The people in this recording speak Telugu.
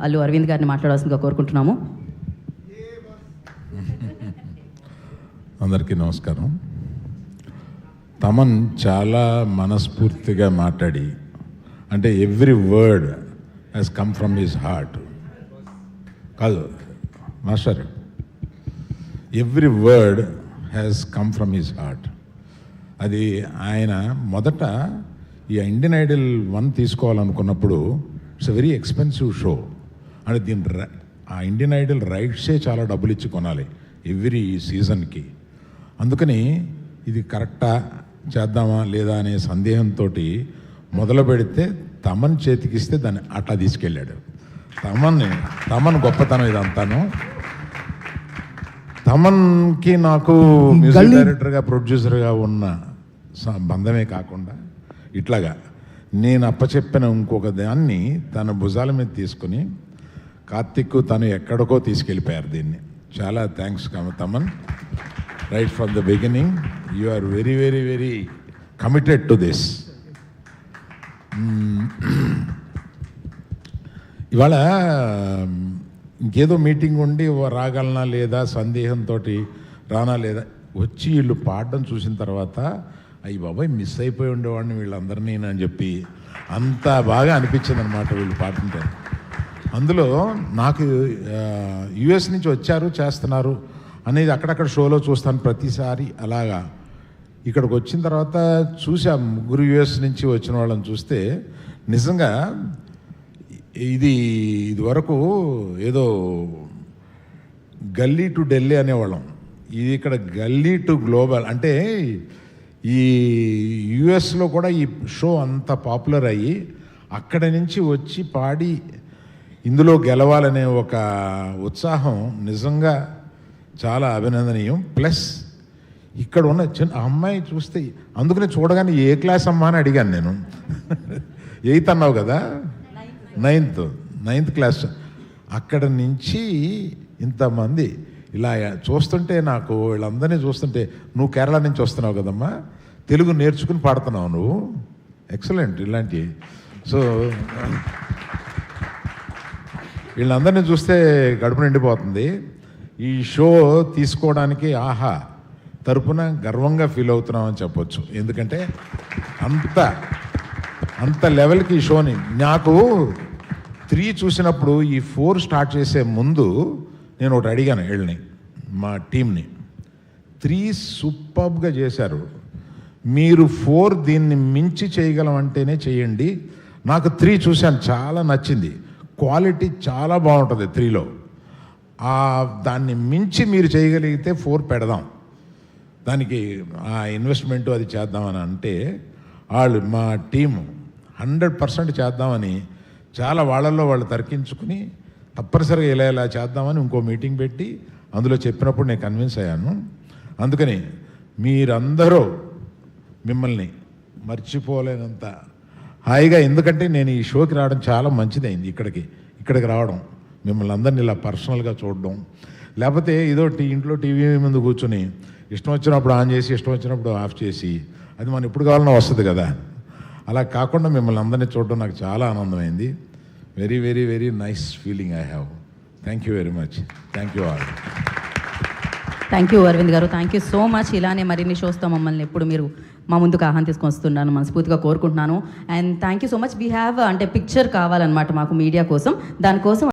అల్లు అరవింద్ గారిని మాట్లాడాల్సిందిగా కోరుకుంటున్నాము. అందరికీ నమస్కారం. తమన్ చాలా మనస్ఫూర్తిగా మాట్లాడి, అంటే every word has come from his heart. కాదు master, every word has come from his heart. అది ఆయన మొదట ఈ ఇండియన్ ఐడల్ 1 తీసుకోవాలనుకున్నప్పుడు it's a very expensive show. అంటే దీని ఆ ఇండియన్ ఐడల్ రైట్సే చాలా డబ్బులు ఇచ్చి కొనాలి ఎవ్రీ సీజన్కి. అందుకని ఇది కరెక్టా చేద్దామా లేదా అనే సందేహంతో మొదలు పెడితే తమన్ చేతికిస్తే దాన్ని అట్లా తీసుకెళ్ళాడు. తమన్ గొప్పతనం ఇదంతాను. తమన్కి నాకు మ్యూజిక్ డైరెక్టర్గా ప్రొడ్యూసర్గా ఉన్న బంధమే కాకుండా ఇట్లాగా నేను అప్పచెప్పిన ఇంకొక దాన్ని తన భుజాల మీద తీసుకుని కార్తిక్ తను ఎక్కడికో తీసుకెళ్ళిపోయారు దీన్ని. చాలా thanks Thaman. Right from the beginning you are very very very committed to this. ఇవాళ ఇంకేదో మీటింగ్ ఉండి రాగలనా లేదా సందేహంతో రానా లేదా వచ్చి వీళ్ళు పాడడం చూసిన తర్వాత అయ్యి బాబాయ్ మిస్ అయిపోయి ఉండేవాడిని వీళ్ళందరినీ అని చెప్పి అంత బాగా అనిపించింది అనమాట వీళ్ళు పాడుతుంటే. అందులో నాకు యుఎస్ నుంచి వచ్చారు చేస్తున్నారు అనేది అక్కడక్కడ షోలో చూస్తాను ప్రతిసారి. అలాగా ఇక్కడికి వచ్చిన తర్వాత చూసా ముగ్గురు యుఎస్ నుంచి వచ్చిన వాళ్ళని చూస్తే నిజంగా ఇది వరకు ఏదో గల్లీ టు ఢిల్లీ అనేవాళ్ళం. ఇది ఇక్కడ గల్లీ టు గ్లోబల్. అంటే ఈ యుఎస్లో కూడా ఈ షో అంత పాపులర్ అయ్యి అక్కడి నుంచి వచ్చి పాడి ఇందులో గెలవాలనే ఒక ఉత్సాహం నిజంగా చాలా అభినందనీయం. ప్లస్ ఇక్కడ ఉన్న చిన్న అమ్మాయి చూస్తే అందుకనే చూడగానే ఏ క్లాస్ అమ్మా అని అడిగాను నేను. 8th అన్నావు కదా, 9th క్లాస్. అక్కడ నుంచి ఇంతమంది ఇలా చూస్తుంటే నాకు వీళ్ళందరినీ చూస్తుంటే నువ్వు కేరళ నుంచి వస్తున్నావు కదమ్మా, తెలుగు నేర్చుకుని పాడుతున్నావు నువ్వు, ఎక్సలెంట్. ఇలాంటి సో వీళ్ళందరినీ చూస్తే గడుపు నిండిపోతుంది. ఈ షో తీసుకోవడానికి ఆహా తరపున గర్వంగా ఫీల్ అవుతున్నామని చెప్పొచ్చు. ఎందుకంటే అంత లెవెల్కి ఈ షోని నాకు 3 చూసినప్పుడు ఈ 4 స్టార్ట్ చేసే ముందు నేను ఒకటి అడిగాను వీళ్ళని, మా టీంని. 3 సూపర్బ్గా చేశారు, మీరు 4 దీన్ని మించి చేయగలం అంటేనే చేయండి. నాకు 3 చూశాను, చాలా నచ్చింది. క్వాలిటీ చాలా బాగుంటుంది 3లో. దాన్ని మించి మీరు చేయగలిగితే 4 పెడదాం, దానికి ఆ ఇన్వెస్ట్మెంటు అది చేద్దామని అంటే వాళ్ళు మా టీము 100% చేద్దామని చాలా వాళ్ళల్లో వాళ్ళు తర్కించుకుని తప్పనిసరిగా ఇలా చేద్దామని ఇంకో మీటింగ్ పెట్టి అందులో చెప్పినప్పుడు నేను కన్విన్స్ అయ్యాను. అందుకని మీరందరూ మిమ్మల్ని మర్చిపోలేనంత హాయిగా, ఎందుకంటే నేను ఈ షోకి రావడం చాలా మంచిదైంది. ఇక్కడికి రావడం, మిమ్మల్ని అందరినీ ఇలా పర్సనల్గా చూడడం, లేకపోతే ఏదో ఇంట్లో టీవీ ముందు కూర్చొని ఇష్టం వచ్చినప్పుడు ఆన్ చేసి ఇష్టం వచ్చినప్పుడు ఆఫ్ చేసి అది మనం ఎప్పుడు కావాలన్నా వస్తుంది కదా. అలా కాకుండా మిమ్మల్ని అందరినీ చూడడం నాకు చాలా ఆనందమైంది. Very very very nice feeling I have. Thank you very much. Thank you all. Thank you Aravind garu, thank you so much. ఇలానే మరిన్ని షోస్తో మమ్మల్ని ఎప్పుడు మీరు మా ముందుకు ఆహ్వానం తీసుకొని వస్తున్నాను మనస్ఫూర్తిగా కోరుకుంటున్నాను. And thank you so much. We have అంటే పిక్చర్ కావాలన్నమాట మాకు మీడియా కోసం. దానికోసం